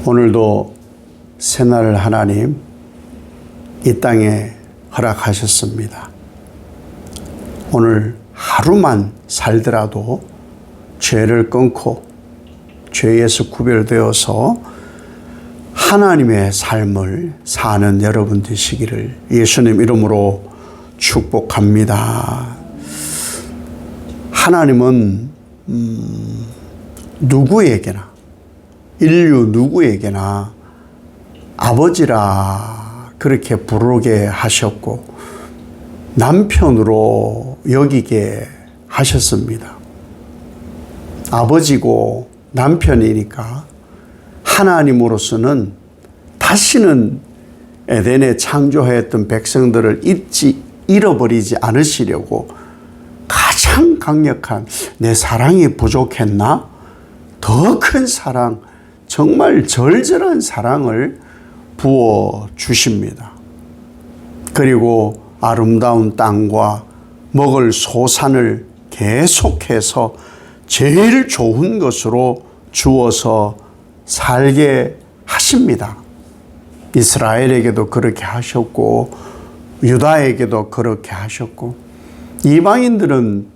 오늘도 새날 하나님 이 땅에 허락하셨습니다. 오늘 하루만 살더라도 죄를 끊고 죄에서 구별되어서 하나님의 삶을 사는 여러분 되시기를 예수님 이름으로 축복합니다. 하나님은 누구에게나, 인류 누구에게나 아버지라 그렇게 부르게 하셨고 남편으로 여기게 하셨습니다. 아버지고 남편이니까 하나님으로서는 다시는 에덴에 창조하였던 백성들을 잃어버리지 않으시려고 가장 강력한 내 사랑이 부족했나? 더 큰 사랑, 정말 절절한 사랑을 부어 주십니다. 그리고 아름다운 땅과 먹을 소산을 계속해서 제일 좋은 것으로 주어서 살게 하십니다. 이스라엘에게도 그렇게 하셨고 유다에게도 그렇게 하셨고 이방인들은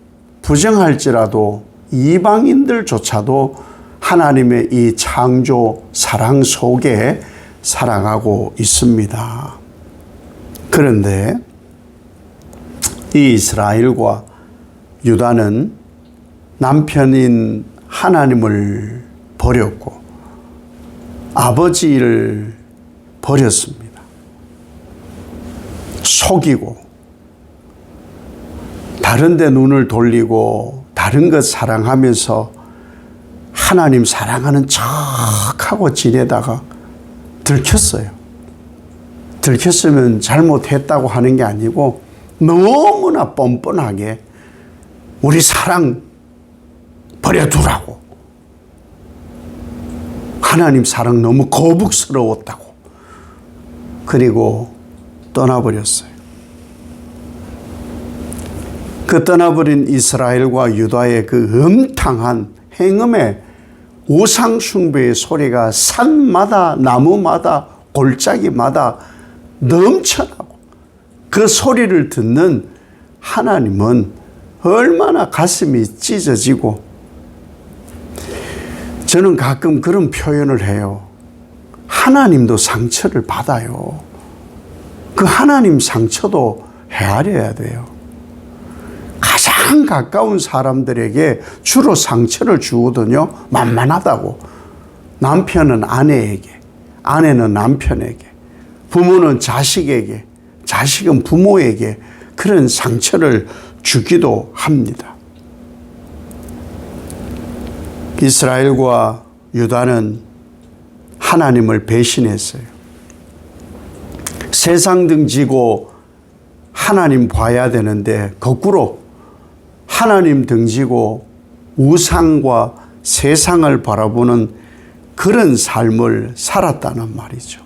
부정할지라도 이방인들조차도 하나님의 이 창조 사랑 속에 살아가고 있습니다. 그런데 이 이스라엘과 유다는 남편인 하나님을 버렸고 아버지를 버렸습니다. 속이고 다른 데 눈을 돌리고 다른 것 사랑하면서 하나님 사랑하는 척하고 지내다가 들켰어요. 들켰으면 잘못했다고 하는 게 아니고 너무나 뻔뻔하게 우리 사랑 버려두라고. 하나님 사랑 너무 거북스러웠다고. 그리고 떠나버렸어요. 그 떠나버린 이스라엘과 유다의 그 음탕한 행음의 우상숭배의 소리가 산마다 나무마다 골짜기마다 넘쳐나고 그 소리를 듣는 하나님은 얼마나 가슴이 찢어지고 저는 가끔 그런 표현을 해요. 하나님도 상처를 받아요. 그 하나님 상처도 헤아려야 돼요. 가장 가까운 사람들에게 주로 상처를 주거든요. 만만하다고. 남편은 아내에게, 아내는 남편에게, 부모는 자식에게, 자식은 부모에게 그런 상처를 주기도 합니다. 이스라엘과 유다는 하나님을 배신했어요. 세상 등지고 하나님 봐야 되는데 거꾸로 하나님 등지고 우상과 세상을 바라보는 그런 삶을 살았다는 말이죠.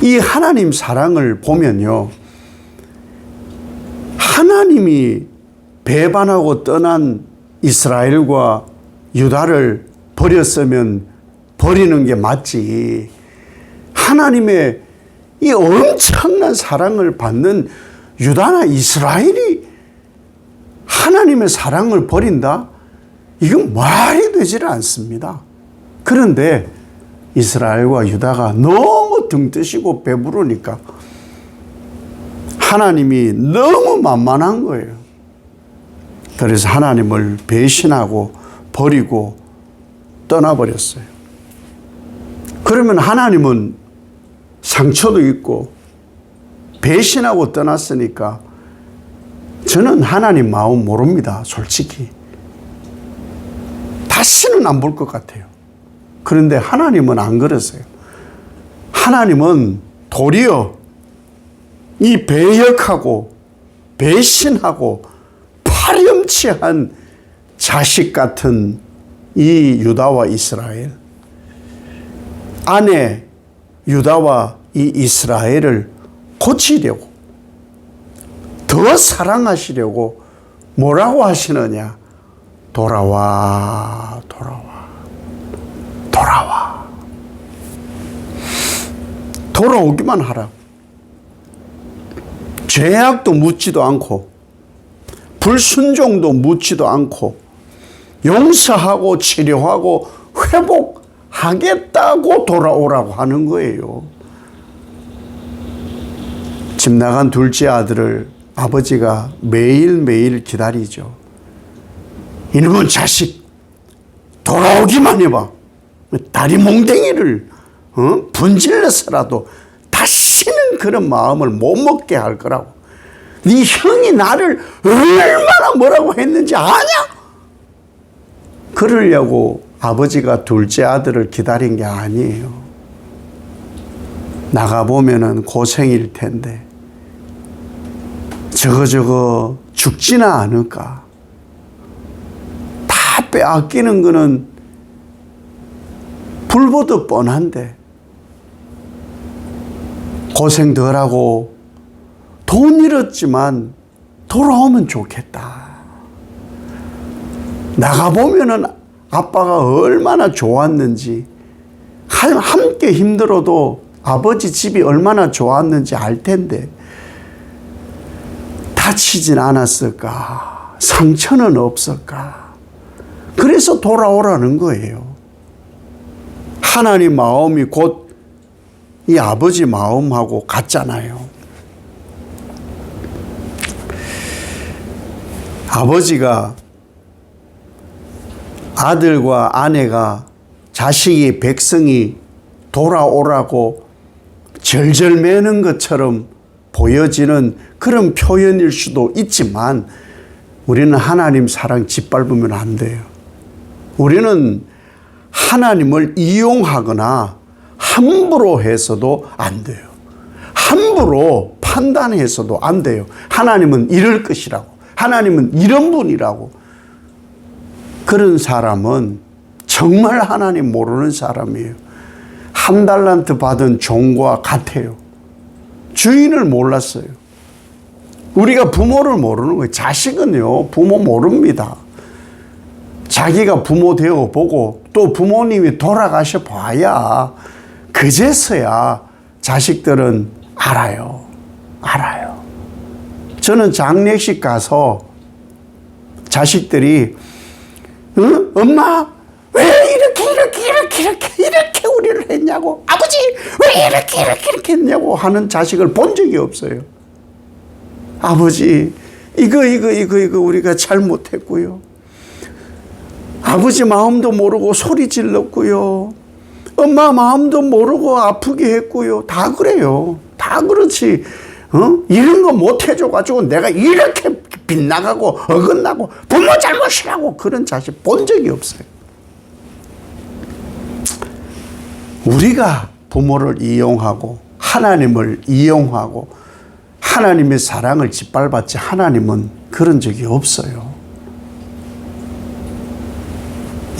이 하나님 사랑을 보면요. 하나님이 배반하고 떠난 이스라엘과 유다를 버렸으면 버리는 게 맞지. 하나님의 이 엄청난 사랑을 받는 유다나 이스라엘이 하나님의 사랑을 버린다? 이건 말이 되질 않습니다. 그런데 이스라엘과 유다가 너무 등뜨시고 배부르니까 하나님이 너무 만만한 거예요. 그래서 하나님을 배신하고 버리고 떠나버렸어요. 그러면 하나님은 상처도 있고 배신하고 떠났으니까 저는 하나님 마음 모릅니다. 솔직히. 다시는 안 볼 것 같아요. 그런데 하나님은 안 그러세요. 하나님은 도리어 이 배역하고 배신하고 파렴치한 자식 같은 이 유다와 이스라엘, 아내 유다와 이 이스라엘을 고치려고 더 사랑하시려고 뭐라고 하시느냐? 돌아와, 돌아와, 돌아와. 돌아오기만 하라. 죄악도 묻지도 않고 불순종도 묻지도 않고 용서하고 치료하고 회복하겠다고 돌아오라고 하는 거예요. 집 나간 둘째 아들을 아버지가 매일매일 기다리죠. 이놈은 자식 돌아오기만 해봐. 다리 몽댕이를 분질러서라도 다시는 그런 마음을 못 먹게 할 거라고. 네 형이 나를 얼마나 뭐라고 했는지 아냐? 그러려고 아버지가 둘째 아들을 기다린 게 아니에요. 나가보면은 고생일 텐데 저거 죽지는 않을까? 다 빼앗기는 거는 불보듯 뻔한데 고생 덜하고 돈 잃었지만 돌아오면 좋겠다. 나가보면은 아빠가 얼마나 좋았는지, 함께 힘들어도 아버지 집이 얼마나 좋았는지 알 텐데 다치진 않았을까? 상처는 없을까? 그래서 돌아오라는 거예요. 하나님 마음이 곧 이 아버지 마음하고 같잖아요. 아버지가 아들과 아내가 자식이 백성이 돌아오라고 절절 매는 것처럼 보여지는 그런 표현일 수도 있지만 우리는 하나님 사랑 짓밟으면 안 돼요. 우리는 하나님을 이용하거나 함부로 해서도 안 돼요. 함부로 판단해서도 안 돼요. 하나님은 이럴 것이라고. 하나님은 이런 분이라고. 그런 사람은 정말 하나님 모르는 사람이에요. 한 달란트 받은 종과 같아요. 주인을 몰랐어요. 우리가 부모를 모르는 거예요. 자식은요, 부모 모릅니다. 자기가 부모 되어 보고 또 부모님이 돌아가셔 봐야 그제서야 자식들은 알아요. 저는 장례식 가서 자식들이 엄마 왜 이렇게 우리를 했냐고, 아버지 왜 이렇게 했냐고 하는 자식을 본 적이 없어요. 아버지 이거 우리가 잘못했고요. 아버지 마음도 모르고 소리 질렀고요. 엄마 마음도 모르고 아프게 했고요. 다 그래요. 다 그렇지. 이런 거 못 해줘가지고 내가 이렇게 빗나가고 어긋나고 부모 잘못이라고 그런 자식 본 적이 없어요. 우리가 부모를 이용하고 하나님을 이용하고 하나님의 사랑을 짓밟았지 하나님은 그런 적이 없어요.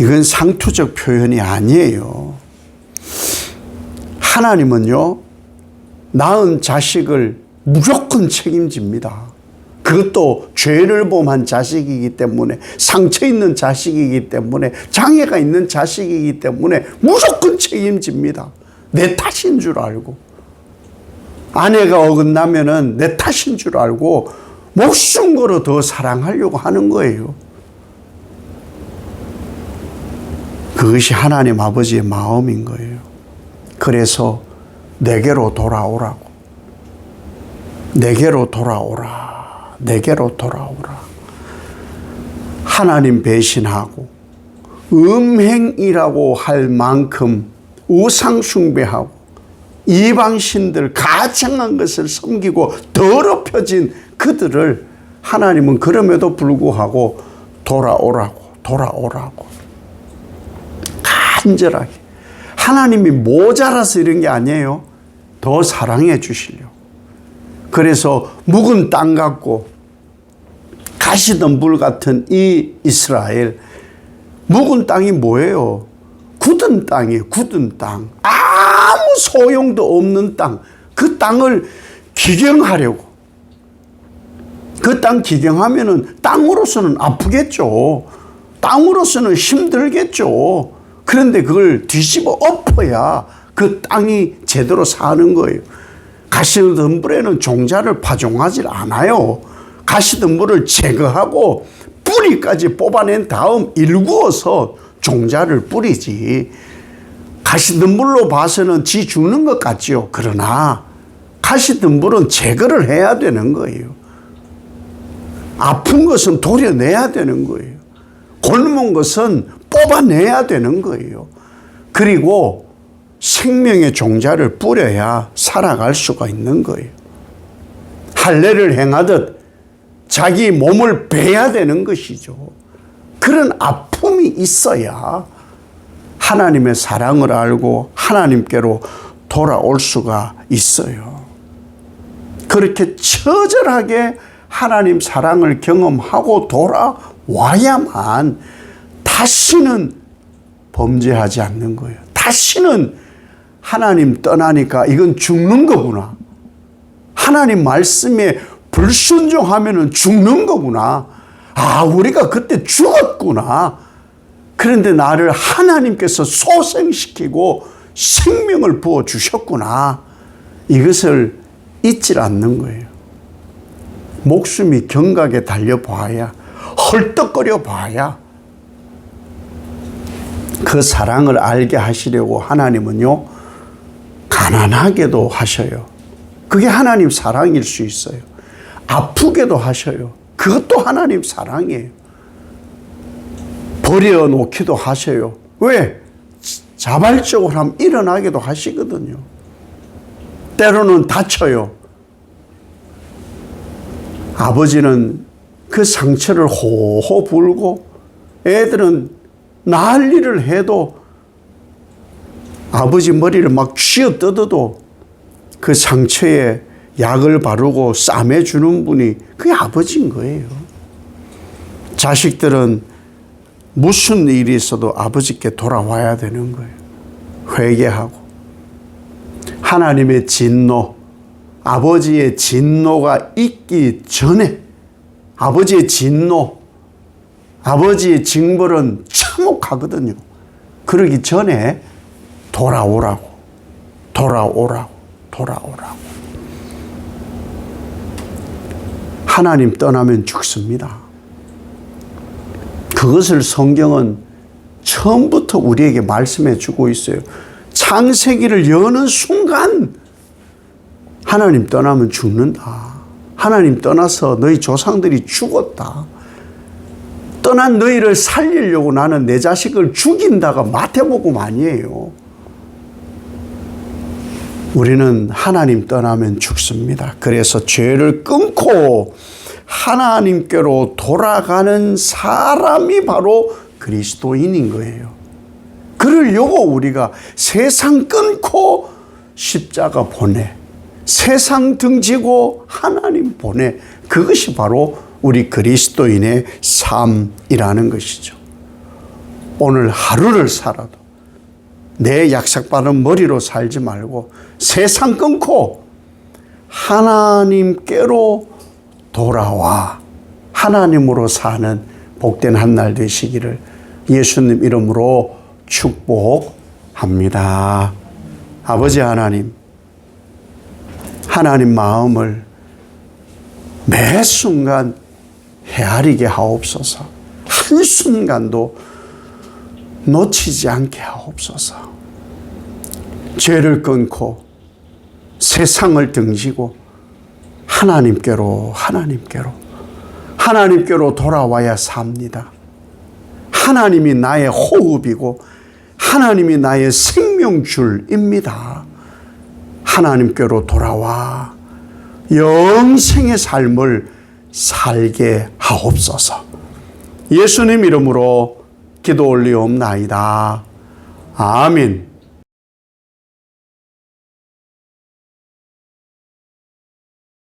이건 상투적 표현이 아니에요. 하나님은요, 낳은 자식을 무조건 책임집니다. 그것도 죄를 범한 자식이기 때문에, 상처 있는 자식이기 때문에, 장애가 있는 자식이기 때문에 무조건 책임집니다. 내 탓인 줄 알고. 아내가 어긋나면은 내 탓인 줄 알고 목숨 걸어 더 사랑하려고 하는 거예요. 그것이 하나님 아버지의 마음인 거예요. 그래서 내게로 돌아오라고. 내게로 돌아오라. 내게로 돌아오라. 하나님 배신하고 음행이라고 할 만큼 우상 숭배하고 이방신들 가증한 것을 섬기고 더럽혀진 그들을 하나님은 그럼에도 불구하고 돌아오라고 간절하게. 하나님이 모자라서 이런 게 아니에요. 더 사랑해 주시려고. 그래서 묵은 땅 같고 가시던 물 같은 이 이스라엘, 묵은 땅이 뭐예요? 굳은 땅이에요. 굳은 땅. 아무 소용도 없는 땅. 그 땅을 기경하려고. 그 땅 기경하면은 땅으로서는 아프겠죠. 땅으로서는 힘들겠죠. 그런데 그걸 뒤집어 엎어야 그 땅이 제대로 사는 거예요. 가시덤불에는 종자를 파종하지 않아요. 가시덤불을 제거하고 뿌리까지 뽑아낸 다음 일구어서 종자를 뿌리지. 가시덤불로 봐서는 지 죽는 것 같지요. 그러나 가시덤불은 제거를 해야 되는 거예요. 아픈 것은 도려내야 되는 거예요. 곪은 것은 뽑아내야 되는 거예요. 그리고 생명의 종자를 뿌려야 살아갈 수가 있는 거예요. 할례를 행하듯 자기 몸을 베야 되는 것이죠. 그런 아픔이 있어야 하나님의 사랑을 알고 하나님께로 돌아올 수가 있어요. 그렇게 처절하게 하나님 사랑을 경험하고 돌아와야만 다시는 범죄하지 않는 거예요. 다시는 하나님 떠나니까 이건 죽는 거구나. 하나님 말씀에 불순종하면 죽는 거구나. 아, 우리가 그때 죽었구나. 그런데 나를 하나님께서 소생시키고 생명을 부어주셨구나. 이것을 잊지 않는 거예요. 목숨이 경각에 달려봐야, 헐떡거려 봐야 그 사랑을 알게 하시려고 하나님은요, 가난하게도 하셔요. 그게 하나님 사랑일 수 있어요. 아프게도 하셔요. 그것도 하나님 사랑이에요. 버려놓기도 하셔요. 왜? 자발적으로 하면 일어나기도 하시거든요. 때로는 다쳐요. 아버지는 그 상처를 호호 불고 애들은 난리를 해도 아버지 머리를 막 쥐어뜯어도 그 상처에 약을 바르고 싸매주는 분이 그게 아버지인 거예요. 자식들은 무슨 일이 있어도 아버지께 돌아와야 되는 거예요. 회개하고. 하나님의 진노, 아버지의 진노가 있기 전에 아버지의 진노, 아버지의 징벌은 참혹하거든요. 그러기 전에 돌아오라고. 하나님 떠나면 죽습니다. 그것을 성경은 처음부터 우리에게 말씀해 주고 있어요. 창세기를 여는 순간 하나님 떠나면 죽는다. 하나님 떠나서 너희 조상들이 죽었다. 떠난 너희를 살리려고 나는 내 자식을 죽인다가 마태복음 아니에요. 우리는 하나님 떠나면 죽습니다. 그래서 죄를 끊고 하나님께로 돌아가는 사람이 바로 그리스도인인 거예요. 그러려고 우리가 세상 끊고 십자가 보내, 세상 등지고 하나님 보내, 그것이 바로 우리 그리스도인의 삶이라는 것이죠. 오늘 하루를 살아도 내 약삭바른 머리로 살지 말고 세상 끊고 하나님께로 돌아와 하나님으로 사는 복된 한 날 되시기를 예수님 이름으로 축복합니다. 아버지 하나님, 하나님 마음을 매 순간 헤아리게 하옵소서. 한순간도 놓치지 않게 하옵소서. 죄를 끊고 세상을 등지고 하나님께로 돌아와야 삽니다. 하나님이 나의 호흡이고 하나님이 나의 생명줄입니다. 하나님께로 돌아와 영생의 삶을 살게 하옵소서. 예수님 이름으로 기도 올리옵나이다. 아멘.